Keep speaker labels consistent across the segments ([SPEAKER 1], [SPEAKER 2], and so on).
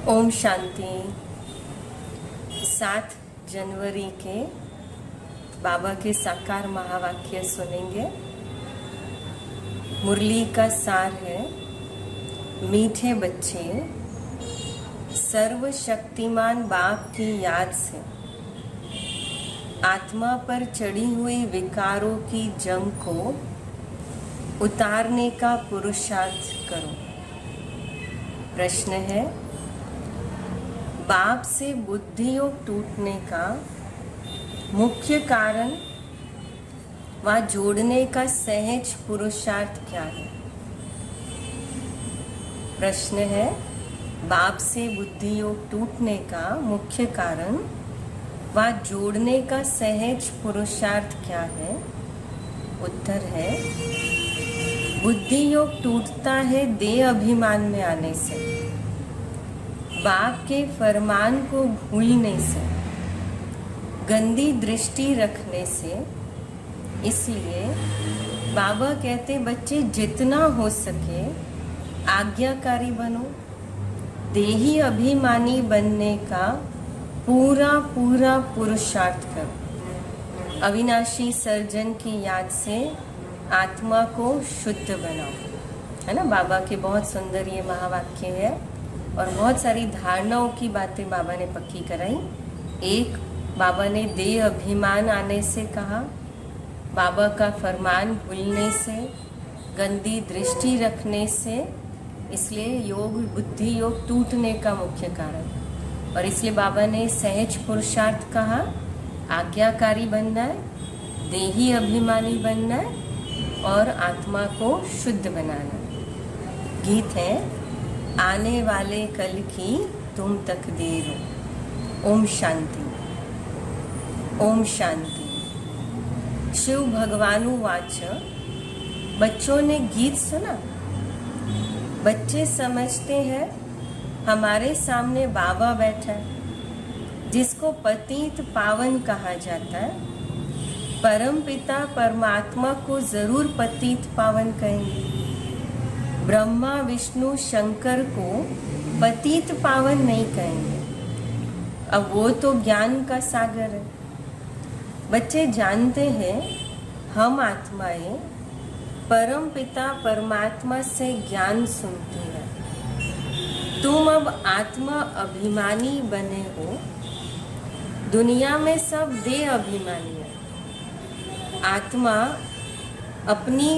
[SPEAKER 1] ओम शांति। 7 जनवरी के बाबा के साकार महावाक्य सुनेंगे। मुरली का सार है, मीठे बच्चे सर्वशक्तिमान बाप की याद से आत्मा पर चढ़ी हुई विकारों की जंग को उतारने का पुरुषार्थ करो। प्रश्न है, बाप से बुद्धि योग टूटने का मुख्य कारण व जोड़ने का सहज पुरुषार्थ क्या है? प्रश्न है, बाप से बुद्धि योग टूटने का मुख्य कारण व जोड़ने का सहज पुरुषार्थ क्या है? उत्तर है, बुद्धि योग टूटता है देह अभिमान में आने से, बाप के फरमान को भूलने से, गंदी दृष्टि रखने से। इसलिए बाबा कहते बच्चे जितना हो सके आज्ञाकारी बनो, देही अभिमानी बनने का पूरा पुरुषार्थ करो। अविनाशी सर्जन की याद से आत्मा को शुद्ध बनाओ, है ना। बाबा के बहुत सुंदर ये महावाक्य है और बहुत सारी धारणाओं की बातें बाबा ने पक्की कराई। एक, बाबा ने देह अभिमान आने से कहा, बाबा का फरमान भूलने से, गंदी दृष्टि रखने से। इसलिए योग बुद्धि योग टूटने का मुख्य कारण। और इसलिए बाबा ने सहज पुरुषार्थ कहा, आज्ञाकारी बनना है, देही अभिमानी बनना है और आत्मा को शुद्ध बनाना है। गीत है, आने वाले कल की तुम तकदीर हो। ओम शांति। ओम शांति। शिव भगवानु वाच। बच्चों ने गीत सुना। बच्चे समझते हैं हमारे सामने बाबा बैठा है, जिसको पतित पावन कहा जाता है। परम पिता परमात्मा को जरूर पतित पावन कहेंगे। ब्रह्मा विष्णु शंकर को पतित पावन नहीं कहेंगे, अब वो तो ज्ञान का सागर है। बच्चे जानते हैं हम आत्माएं परम पिता परमात्मा से ज्ञान सुनती है। तुम अब आत्मा अभिमानी बने हो। दुनिया में सब देह अभिमानी है। आत्मा अपनी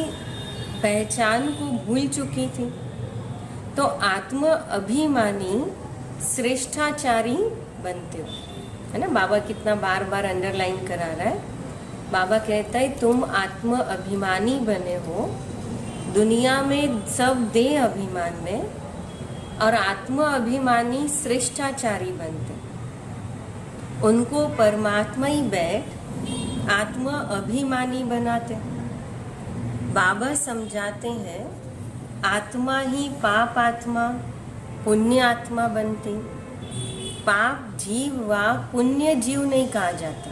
[SPEAKER 1] पहचान को भूल चुकी थी, तो आत्म अभिमानी श्रेष्ठाचारी बनते हो, है ना। बाबा कितना बार बार अंडरलाइन करा रहा है। बाबा कहता है तुम आत्म अभिमानी बने हो। दुनिया में सब देह अभिमान में और आत्म अभिमानी श्रेष्ठाचारी बनते। उनको परमात्मा ही बैठ आत्म अभिमानी बनाते। बाबा समझाते हैं आत्मा ही पाप आत्मा पुण्य आत्मा बनती। पाप जीव व पुण्य जीव नहीं कहा जाता,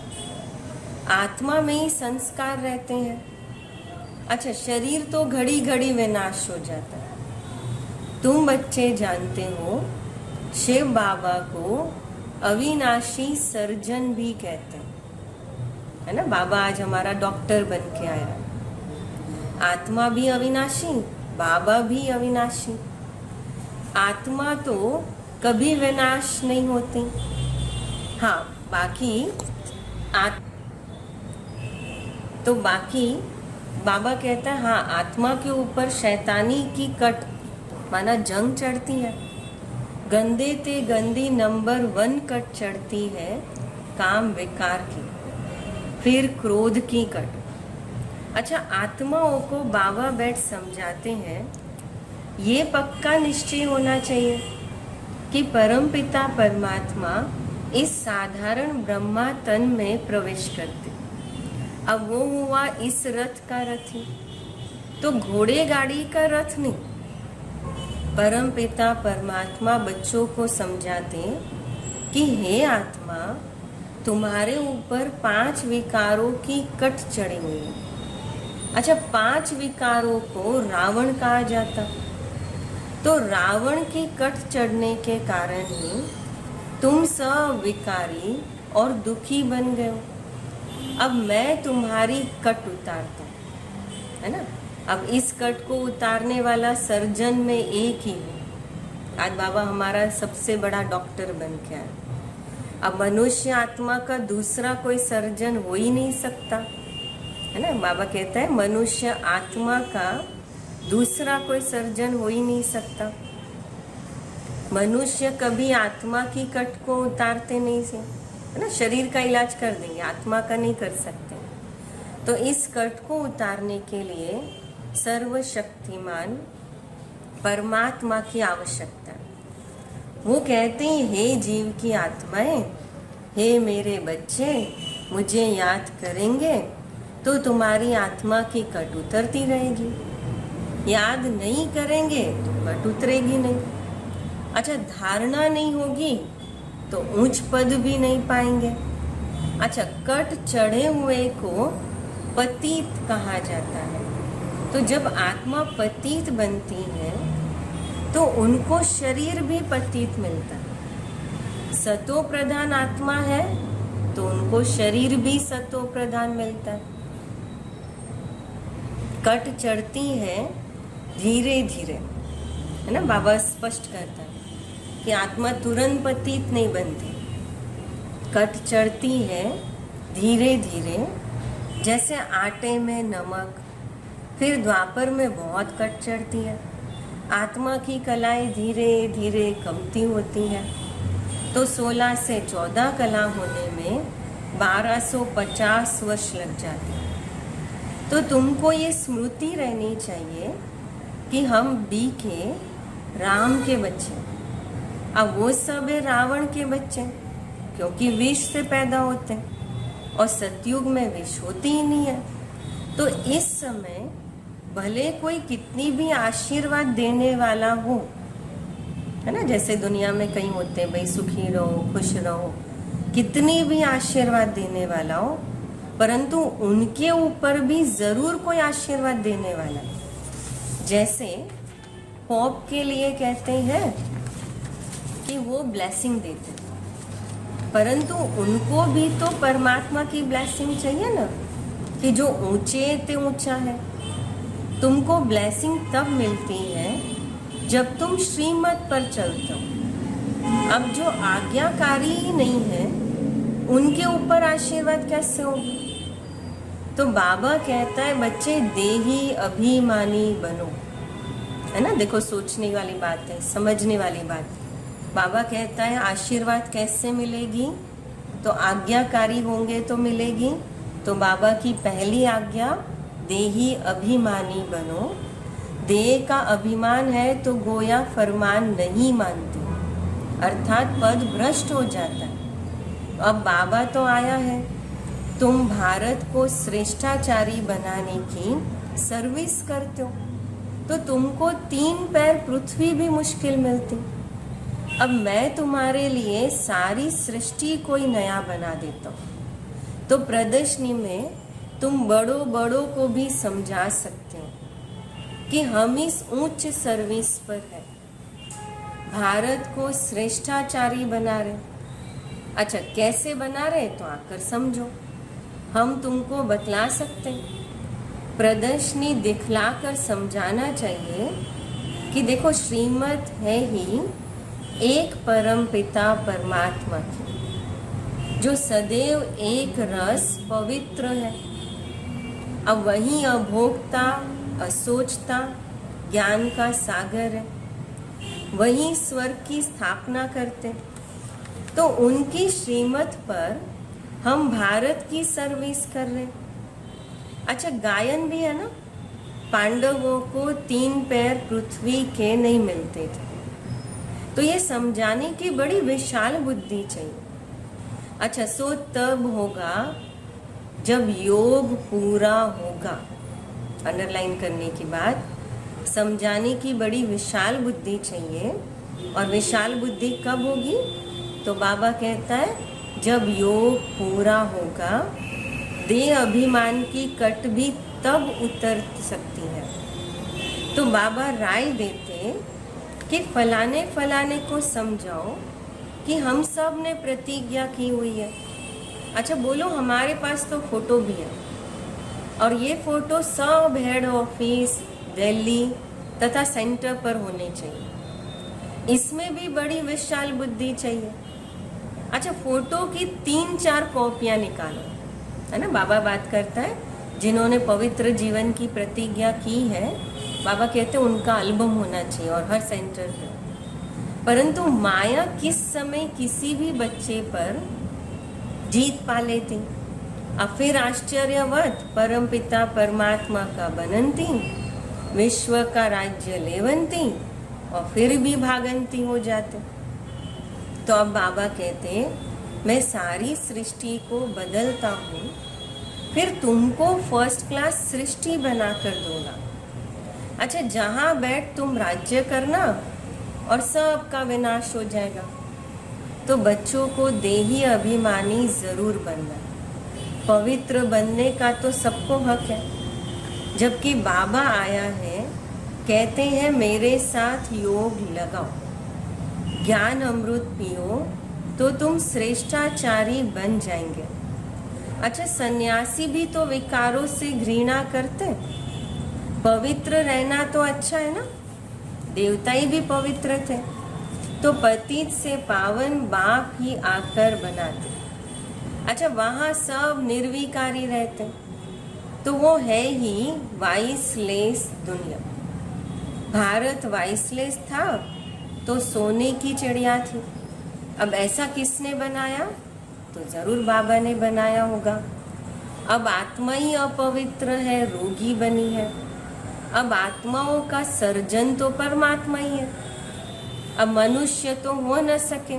[SPEAKER 1] आत्मा में ही संस्कार रहते हैं। अच्छा, शरीर तो घड़ी घड़ी विनाश हो जाता है। तुम बच्चे जानते हो शिव बाबा को अविनाशी सर्जन भी कहते हैं, है ना। बाबा आज हमारा डॉक्टर बन के आया। आत्मा भी अविनाशी, बाबा भी अविनाशी। आत्मा तो कभी विनाश नहीं होती। हाँ, बाकी बाबा कहता है हाँ, आत्मा के ऊपर शैतानी की कट माना जंग चढ़ती है। गंदे ते गंदी नंबर 1 कट चढ़ती है काम विकार की, फिर क्रोध की कट। अच्छा, आत्माओं को बाबा बैठ समझाते हैं ये पक्का निश्चय होना चाहिए कि परम पिता परमात्मा इस साधारण ब्रह्मा तन में प्रवेश करते। अब वो हुआ इस रथ का रथी, तो घोड़े गाड़ी का रथ नहीं। परम पिता परमात्मा बच्चों को समझाते कि हे आत्मा, तुम्हारे ऊपर 5 विकारों की कट चढ़ी हुई है। अच्छा, 5 विकारों को रावण कहा जाता। तो रावण के कट चढ़ने के कारण ही तुम सब विकारी और दुखी बन गए हो। अब मैं तुम्हारी कट उतारता हूँ, है ना। अब इस कट को उतारने वाला सर्जन में एक ही हूँ। आज बाबा हमारा सबसे बड़ा डॉक्टर बन के आए। अब मनुष्य आत्मा का दूसरा कोई सर्जन हो ही नहीं सकता, है ना। बाबा कहता है मनुष्य आत्मा का दूसरा कोई सर्जन हो ही नहीं सकता। मनुष्य कभी आत्मा की कट को उतारते नहीं से, है ना। शरीर का इलाज कर देंगे, आत्मा का नहीं कर सकते। तो इस कट को उतारने के लिए सर्वशक्तिमान परमात्मा की आवश्यकता है। वो कहते हैं हे जीव की आत्माएं, हे मेरे बच्चे, मुझे याद करेंगे तो तुम्हारी आत्मा की कट उतरती रहेगी। याद नहीं करेंगे तो कट उतरेगी नहीं। अच्छा, धारणा नहीं होगी तो ऊंच पद भी नहीं पाएंगे। अच्छा, कट चढ़े हुए को पतित कहा जाता है। तो जब आत्मा पतित बनती है तो उनको शरीर भी पतित मिलता है। सतो प्रधान आत्मा है तो उनको शरीर भी सतो प्रधान मिलता है। कट चढ़ती है धीरे धीरे, है ना। बाबा स्पष्ट करता है कि आत्मा तुरंत पतित नहीं बनती, कट चढ़ती है धीरे धीरे, जैसे आटे में नमक। फिर द्वापर में बहुत कट चढ़ती है। आत्मा की कलाएं धीरे धीरे कमती होती है। तो 16 से 14 कला होने में 1250 वर्ष लग जाते हैं। तो तुमको ये स्मृति रहनी चाहिए कि हम बी के राम के बच्चे, अब वो सब है रावण के बच्चे, क्योंकि विष से पैदा होते हैं और सतयुग में विष होती ही नहीं है। तो इस समय भले कोई कितनी भी आशीर्वाद देने वाला हो, है ना, जैसे दुनिया में कहीं होते हैं भाई सुखी रहो, खुश रहो, कितनी भी आशीर्वाद देने वाला हो, परंतु उनके ऊपर भी जरूर कोई आशीर्वाद देने वाला है। जैसे पॉप के लिए कहते हैं कि वो ब्लेसिंग देते हैं, परंतु उनको भी तो परमात्मा की ब्लेसिंग चाहिए ना, कि जो ऊंचे ते ऊंचा है। तुमको ब्लेसिंग तब मिलती है जब तुम श्रीमत पर चलते हो। अब जो आज्ञाकारी ही नहीं है उनके ऊपर आशीर्वाद कैसे होगी। तो बाबा कहता है बच्चे देही अभिमानी बनो, है ना। देखो सोचने वाली बात है, समझने वाली बात है। बाबा कहता है आशीर्वाद कैसे मिलेगी, तो आज्ञाकारी होंगे तो मिलेगी। तो बाबा की पहली आज्ञा देही अभिमानी बनो। देह का अभिमान है तो गोया फरमान नहीं मानते, अर्थात पद भ्रष्ट हो जाता है। अब बाबा तो आया है, तुम भारत को श्रेष्ठाचारी बनाने की सर्विस करते हो, तो तुमको 3 पैर पृथ्वी भी मुश्किल मिलती। अब मैं तुम्हारे लिए सारी सृष्टि कोई नया बना देता हूँ। तो प्रदर्शनी में तुम बड़ों बड़ों को भी समझा सकते हो कि हम इस उच्च सर्विस पर है, भारत को श्रेष्ठाचारी बना रहे। अच्छा, कैसे बना रहे तो आकर समझो, हम तुमको बतला सकते हैं। प्रदर्शनी दिखलाकर समझाना चाहिए कि देखो श्रीमत है ही एक परम पिता परमात्मा की, जो सदैव एक रस पवित्र है। अब वही अभोक्ता, असोचता, ज्ञान का सागर है, वही स्वर्ग की स्थापना करते। तो उनकी श्रीमत पर हम भारत की सर्विस कर रहे। अच्छा, गायन भी है ना, पांडवों को 3 पैर पृथ्वी के नहीं मिलते थे। तो ये समझाने की बड़ी विशाल बुद्धि चाहिए। अच्छा, सो तब होगा जब योग पूरा होगा। अंडरलाइन करने की बात, समझाने की बड़ी विशाल बुद्धि चाहिए। और विशाल बुद्धि कब होगी, तो बाबा कहता है जब योग पूरा होगा, देह अभिमान की कट भी तब उतर सकती है। तो बाबा राय देते कि फलाने फलाने को समझाओ कि हम सब ने प्रतिज्ञा की हुई है। अच्छा बोलो, हमारे पास तो फोटो भी है और ये फोटो सब हेड ऑफिस दिल्ली तथा सेंटर पर होने चाहिए। इसमें भी बड़ी विशाल बुद्धि चाहिए। अच्छा, फोटो की 3-4 कॉपियां निकालो, है ना। बाबा बात करता है जिन्होंने पवित्र जीवन की प्रतिज्ञा की है, बाबा कहते हैं उनका एल्बम होना चाहिए और हर सेंटर पर। परंतु माया किस समय किसी भी बच्चे पर जीत पा लेती और फिर आश्चर्यवत परमपिता परमात्मा का बनंती, विश्व का राज्य लेवंती और फिर भी भागंती हो जाते। तो अब बाबा कहते मैं सारी सृष्टि को बदलता हूँ, फिर तुमको फर्स्ट क्लास सृष्टि बनाकर दूंगा। अच्छा, जहाँ बैठ तुम राज्य करना और सबका विनाश हो जाएगा। तो बच्चों को देही अभिमानी जरूर बनना, पवित्र बनने का तो सबको हक है। जबकि बाबा आया है, कहते हैं मेरे साथ योग लगाओ, ज्ञान अमृत पियो तो तुम श्रेष्ठाचारी बन जाएंगे। अच्छा, सन्यासी भी तो विकारों से घृणा करते, पवित्र रहना तो अच्छा है ना। देवता ही भी पवित्र थे, तो पतित से पावन बाप ही आकर बनाते। अच्छा, वहाँ सब निर्विकारी रहते, तो वो है ही वाइसलेस दुनिया। भारत वाइसलेस था तो सोने की चिड़िया थी। अब ऐसा किसने बनाया? तो जरूर बाबा ने बनाया होगा। अब आत्मा ही अपवित्र है, रोगी बनी है। अब आत्माओं का सर्जन तो परमात्मा ही है। अब मनुष्य तो हो न सके।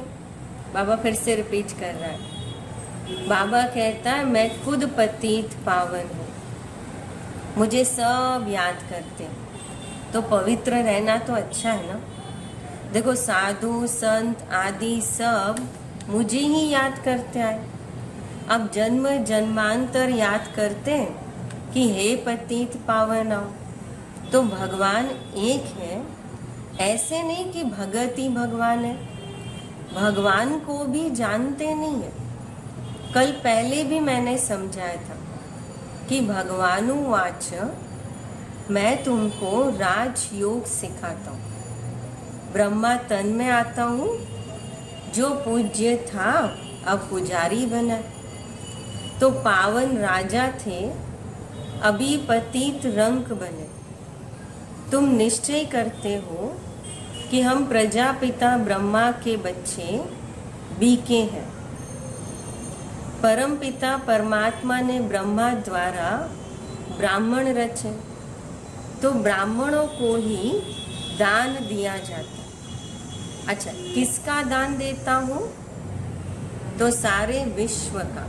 [SPEAKER 1] बाबा फिर से रिपीट कर रहा है। बाबा कहता है मैं खुद पतित पावन हूँ, मुझे सब याद करते, तो पवित्र रहना तो अच्छा है ना। देखो, साधु संत आदि सब मुझे ही याद करते आए। अब जन्म जन्मांतर याद करते कि हे पतित पावन आओ। तो भगवान एक है, ऐसे नहीं कि भगत ही भगवान है। भगवान को भी जानते नहीं है। कल पहले भी मैंने समझाया था कि भगवानुवाच मैं तुमको राजयोग सिखाता हूँ। ब्रह्मा तन में आता हूँ, जो पूज्य था अब पुजारी बना। तो पावन राजा थे, अभी पतित रंक बने। तुम निश्चय करते हो कि हम प्रजापिता ब्रह्मा के बच्चे बीके हैं। परमपिता परमात्मा ने ब्रह्मा द्वारा ब्राह्मण रचे, तो ब्राह्मणों को ही दान दिया जाता। अच्छा, किसका दान देता हूँ? तो सारे विश्व का।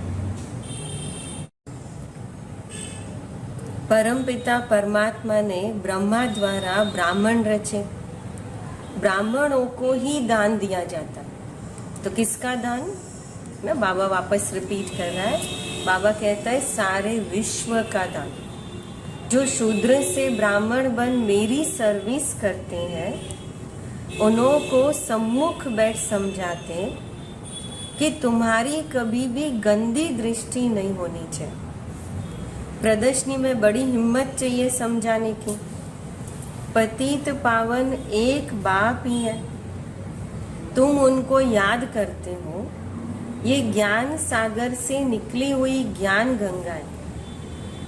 [SPEAKER 1] परमपिता परमात्मा ने ब्रह्मा द्वारा ब्राह्मण रचे, ब्राह्मणों को ही दान दिया जाता। तो किसका दान ना? बाबा वापस रिपीट कर रहा है। बाबा कहता है सारे विश्व का दान। जो शूद्र से ब्राह्मण बन मेरी सर्विस करते हैं, उन्हों को सम्मुख बैठ समझाते कि तुम्हारी कभी भी गंदी दृष्टि नहीं होनी चाहिए। प्रदर्शनी में बड़ी हिम्मत चाहिए समझाने की। पतित पावन एक बाप ही है, तुम उनको याद करते हो। ये ज्ञान सागर से निकली हुई ज्ञान गंगा है।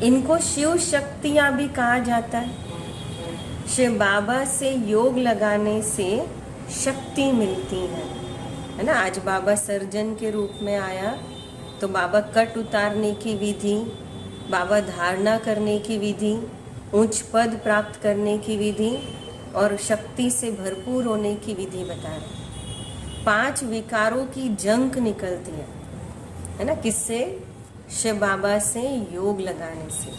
[SPEAKER 1] इनको शिव शक्तियाँ भी कहा जाता है। शिव बाबा से योग लगाने से शक्ति मिलती है ना। आज बाबा सर्जन के रूप में आया, तो बाबा कट उतारने की विधि, बाबा धारणा करने की विधि, उच्च पद प्राप्त करने की विधि और शक्ति से भरपूर होने की विधि बता रहे। 5 विकारों की जंग निकलती है ना। किससे? शिव बाबा से योग लगाने से।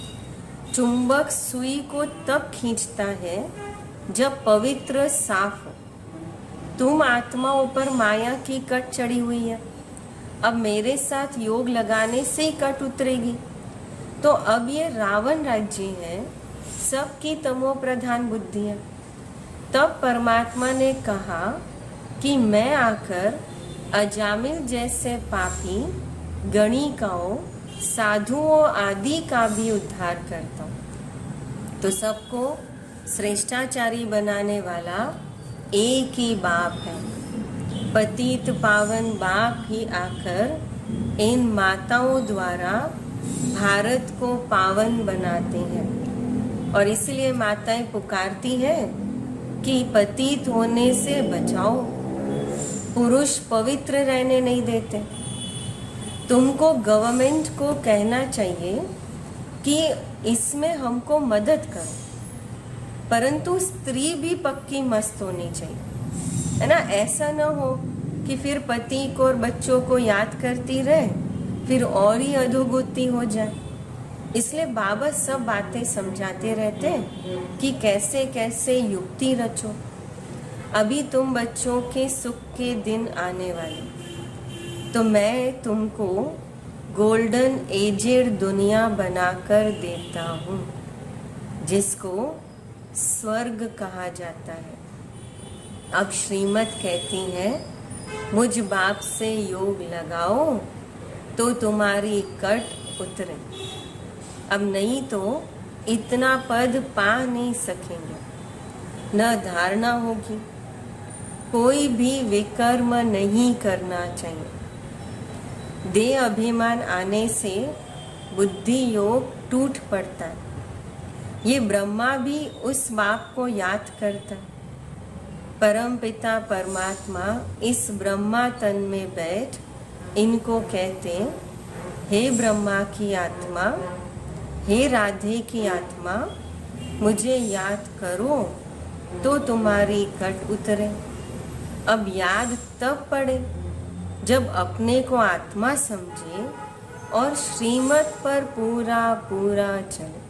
[SPEAKER 1] चुंबक सुई को तब खींचता है जब पवित्र साफ हो। तुम आत्माओं पर माया की कट चढ़ी हुई है, अब मेरे साथ योग लगाने से ही कट उतरेगी। तो अब ये रावण राज्य है, सबकी तमो प्रधान बुद्धि है। तब परमात्मा ने कहा कि मैं आकर अजामिल जैसे पापी गणिकाओं, साधुओं आदि का भी उद्धार करता हूँ। तो सबको श्रेष्ठाचारी बनाने वाला एक ही बाप है। पतित पावन बाप ही आकर इन माताओं द्वारा भारत को पावन बनाते हैं। और इसलिए माताएं पुकारती हैं कि पतित होने से बचाओ, पुरुष पवित्र रहने नहीं देते। तुमको गवर्नमेंट को कहना चाहिए कि इसमें हमको मदद करो, परंतु स्त्री भी पक्की मस्त होनी चाहिए, है ना। ऐसा ना हो कि फिर पति को और बच्चों को याद करती रहे, फिर और ही अधोगति हो जाए। इसलिए बाबा सब बातें समझाते रहते हैं कि कैसे कैसे युक्ति रचो। अभी तुम बच्चों के सुख के दिन आने वाले, तो मैं तुमको गोल्डन एजेड दुनिया बनाकर देता हूँ, जिसको स्वर्ग कहा जाता है। अब श्रीमत कहती है, मुझ बाप से योग लगाओ तो तुम्हारी कट उतरे। अब नहीं तो इतना पद पा नहीं सकेंगे, न धारणा होगी। कोई भी विकर्म नहीं करना चाहिए। देह अभिमान आने से बुद्धि योग टूट पड़ता है। ये ब्रह्मा भी उस बाप को याद करता है। परम पिता परमात्मा इस ब्रह्मा तन में बैठ इनको कहते, हे ब्रह्मा की आत्मा, हे राधे की आत्मा, मुझे याद करो तो तुम्हारी कट उतरे। अब याद तब पड़े जब अपने को आत्मा समझे और श्रीमत पर पूरा पूरा चले।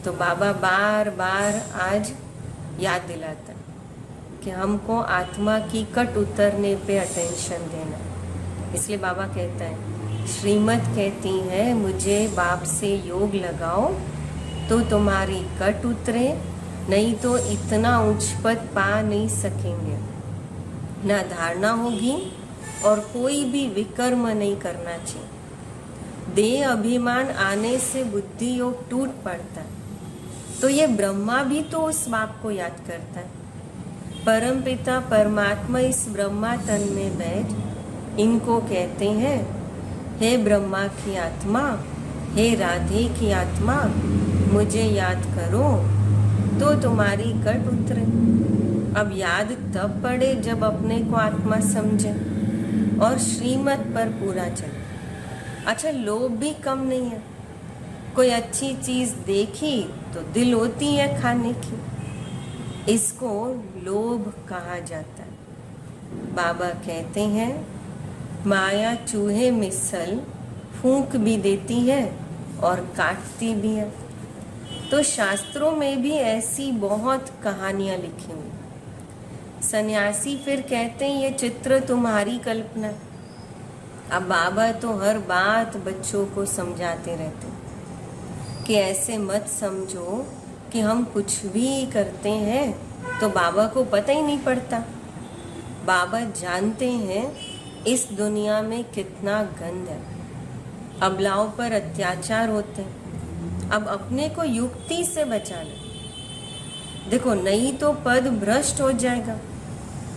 [SPEAKER 1] तो बाबा बार बार आज याद दिलाता है कि हमको आत्मा की कट उतरने पे अटेंशन देना। इसलिए बाबा कहता है, श्रीमत कहती है मुझे बाप से योग लगाओ तो तुम्हारी कट उतरे, नहीं तो इतना उच्च पद पा नहीं सकेंगे, ना धारणा होगी और कोई भी विकर्म नहीं करना चाहिए। देह अभिमान आने से बुद्धि योग टूट पड़ता है। तो ये ब्रह्मा भी तो उस बाप को याद करता है। परम पिता परमात्मा इस ब्रह्मा तन में बैठ इनको कहते हैं, हे ब्रह्मा की आत्मा, हे राधे की आत्मा, मुझे याद करो तो तुम्हारी कट उतरे। अब याद तब पड़े जब अपने को आत्मा समझे और श्रीमत पर पूरा चले। अच्छा, लोभ भी कम नहीं है। कोई अच्छी चीज देखी तो दिल होती है खाने की, इसको लोभ कहा जाता है। बाबा कहते हैं, माया चूहे मिसल फूंक भी देती है और काटती भी है। तो शास्त्रों में भी ऐसी बहुत कहानियां लिखी हुई। सन्यासी फिर कहते हैं, ये चित्र तुम्हारी कल्पना। अब बाबा तो हर बात बच्चों को समझाते रहते हैं कि ऐसे मत समझो कि हम कुछ भी करते हैं तो बाबा को पता ही नहीं पड़ता। बाबा जानते हैं इस दुनिया में कितना गंद है, अबलाओं पर अत्याचार होते हैं। अब अपने को युक्ति से बचाना, देखो नहीं तो पद भ्रष्ट हो जाएगा,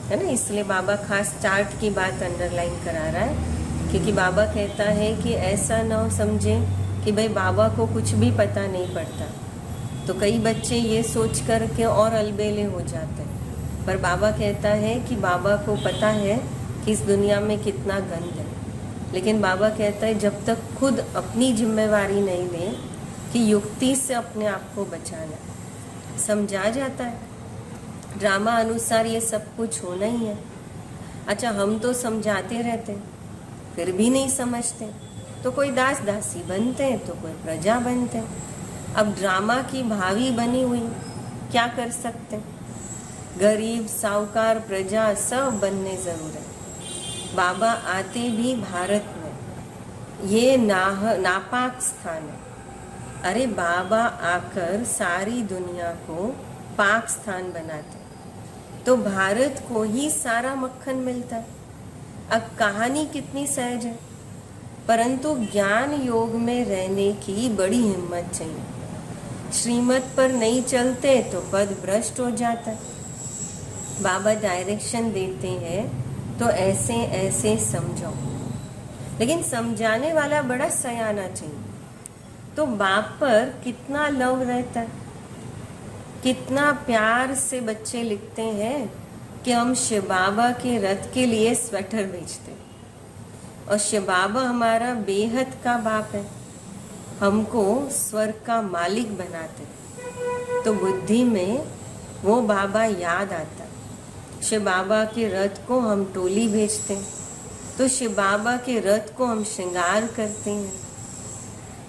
[SPEAKER 1] है ना। इसलिए बाबा खास चार्ट की बात अंडरलाइन करा रहा है, क्योंकि बाबा कहता है कि ऐसा ना समझे कि भाई बाबा को कुछ भी पता नहीं पड़ता। तो कई बच्चे ये सोच कर के और अलबेले हो जाते हैं, पर बाबा कहता है कि बाबा को पता है कि इस दुनिया में कितना गंद है। लेकिन बाबा कहता है जब तक खुद अपनी जिम्मेवारी नहीं ले कि युक्ति से अपने आप को बचाना, समझा जाता है। ड्रामा अनुसार ये सब कुछ होना ही है। अच्छा, हम तो समझाते रहते हैं फिर भी नहीं समझते, तो कोई दास दासी बनते हैं तो कोई प्रजा बनते हैं। अब ड्रामा की भावी बनी हुई, क्या कर सकते हैं। गरीब साहूकार प्रजा सब बनने जरूर है। बाबा आते भी भारत में, ये नापाक स्थान है। अरे बाबा आकर सारी दुनिया को पाक स्थान बनाते तो भारत को ही सारा मक्खन मिलता। अब कहानी कितनी सहज है, परंतु ज्ञान योग में रहने की बड़ी हिम्मत चाहिए। श्रीमत पर नहीं चलते तो पद भ्रष्ट हो जाता। बाबा डायरेक्शन देते हैं तो ऐसे ऐसे समझो, लेकिन समझाने वाला बड़ा सयाना चाहिए। तो बाप पर कितना लव रहता है, कितना प्यार से बच्चे लिखते हैं कि हम शिव बाबा के रथ के लिए स्वेटर बेचते, और शिव बाबा हमारा बेहद का बाप है, हमको स्वर्ग का मालिक बनाते। तो बुद्धि में वो बाबा याद आता। शिव बाबा के रथ को हम टोली भेजते, तो शिव बाबा के रथ को हम श्रृंगार करते हैं।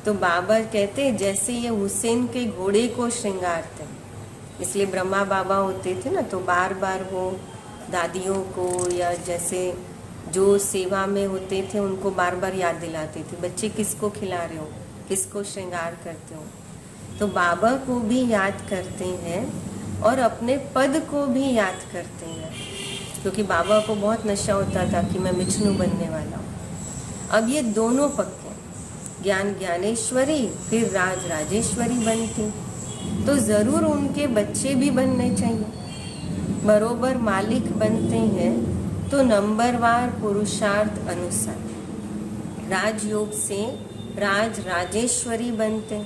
[SPEAKER 1] तो बाबा कहते जैसे ये हुसैन के घोड़े को श्रृंगारते, इसलिए ब्रह्मा बाबा होते थे ना, तो बार बार वो दादियों को या जैसे जो सेवा में होते थे उनको बार बार याद दिलाते थे, बच्चे किसको खिला रहे हो, किसको श्रृंगार करते हो। तो बाबा को भी याद करते हैं और अपने पद को भी याद करते हैं, क्योंकि बाबा को बहुत नशा होता था कि मैं विष्णु बनने वाला हूँ। अब ये दोनों पक्के, ज्ञान ज्ञानेश्वरी फिर राज राजेश्वरी बनती, तो ज़रूर उनके बच्चे भी बनने चाहिए। बरोबर मालिक बनते हैं तो नंबरवार पुरुषार्थ अनुसार राजयोग से राज राजेश्वरी बनते।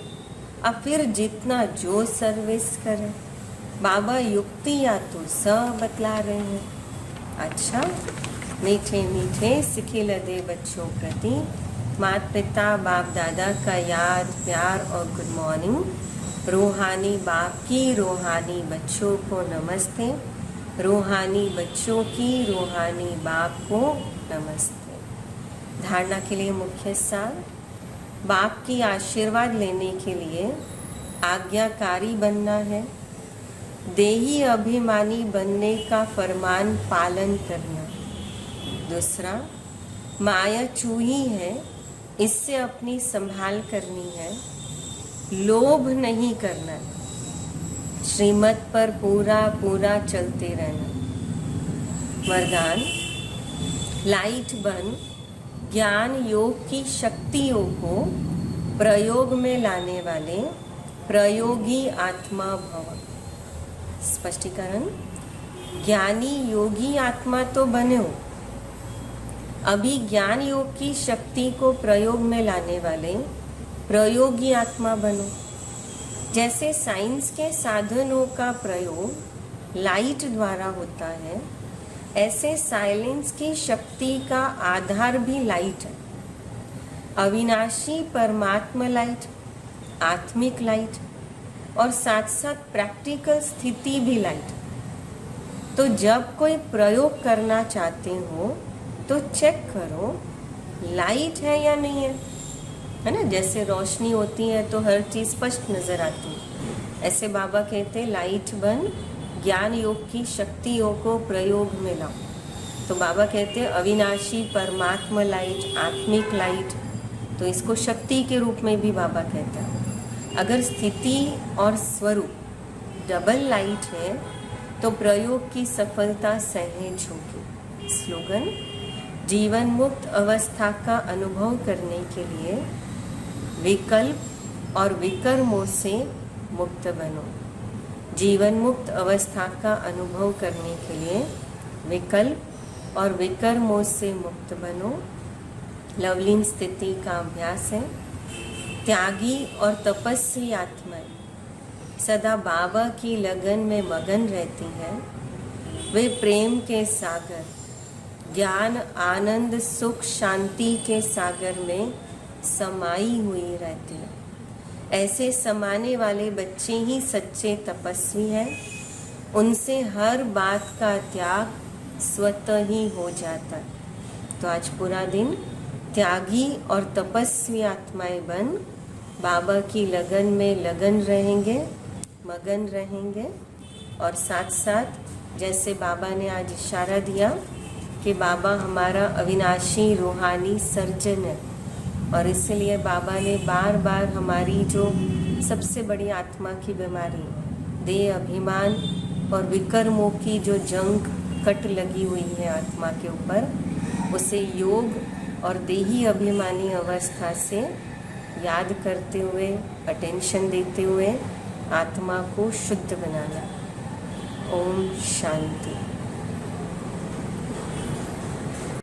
[SPEAKER 1] अब फिर जितना जो सर्विस करे, बाबा युक्ति या तो सब बतला रहे हैं। अच्छा, मीठे मीठे सिखिल दे बच्चों प्रति माता पिता बाप दादा का याद प्यार और गुड मॉर्निंग। रूहानी बाप की रूहानी बच्चों को नमस्ते, रूहानी बच्चों की रूहानी बाप को नमस्ते। धारणा के लिए मुख्य सार, बाप की आशीर्वाद लेने के लिए आज्ञाकारी बनना है, देही अभिमानी बनने का फरमान पालन करना। दूसरा, माया चूही है, इससे अपनी संभाल करनी है, लोभ नहीं करना, श्रीमत पर पूरा पूरा चलते रहना। वरदान, लाइट बन ज्ञान योग की शक्तियों को प्रयोग में लाने वाले प्रयोगी आत्मा भव। स्पष्टीकरण, ज्ञानी योगी आत्मा तो बने हो, अभी ज्ञान योग की शक्ति को प्रयोग में लाने वाले प्रयोगी आत्मा बनो। जैसे साइंस के साधनों का प्रयोग लाइट द्वारा होता है, ऐसे साइलेंस की शक्ति का आधार भी लाइट है। अविनाशी परमात्मा लाइट, आत्मिक लाइट और साथ साथ प्रैक्टिकल स्थिति भी लाइट। तो जब कोई प्रयोग करना चाहते हो तो चेक करो लाइट है या नहीं है ना। जैसे रोशनी होती है तो हर चीज़ स्पष्ट नज़र आती है, ऐसे बाबा कहते लाइट बन ज्ञान योग की शक्तियों को प्रयोग में लाओ। तो बाबा कहते अविनाशी परमात्मा लाइट, आत्मिक लाइट, तो इसको शक्ति के रूप में भी बाबा कहते हैं। अगर स्थिति और स्वरूप डबल लाइट है तो प्रयोग की सफलता सहज होगी। स्लोगन, जीवन मुक्त अवस्था का अनुभव करने के लिए विकल्प और विकर्मों से मुक्त बनो। जीवन मुक्त अवस्था का अनुभव करने के लिए विकल्प और विकर्मों से मुक्त बनो। लवलीन स्थिति का अभ्यास है। त्यागी और तपस्वी आत्माएं सदा बाबा की लगन में मगन रहती हैं। वे प्रेम के सागर, ज्ञान आनंद सुख शांति के सागर में समाई हुई रहती है। ऐसे समाने वाले बच्चे ही सच्चे तपस्वी हैं। उनसे हर बात का त्याग स्वतः ही हो जाता है। तो आज पूरा दिन त्यागी और तपस्वी आत्माएं बन बाबा की लगन में लगन रहेंगे, मगन रहेंगे। और साथ साथ जैसे बाबा ने आज इशारा दिया कि बाबा हमारा अविनाशी रूहानी सर्जन है, और इसलिए बाबा ने बार बार हमारी जो सबसे बड़ी आत्मा की बीमारी देह अभिमान और विकर्मों की जो जंग कट लगी हुई है आत्मा के ऊपर, उसे योग और देही अभिमानी अवस्था से याद करते हुए, अटेंशन देते हुए आत्मा को शुद्ध बनाना। ओम शांति।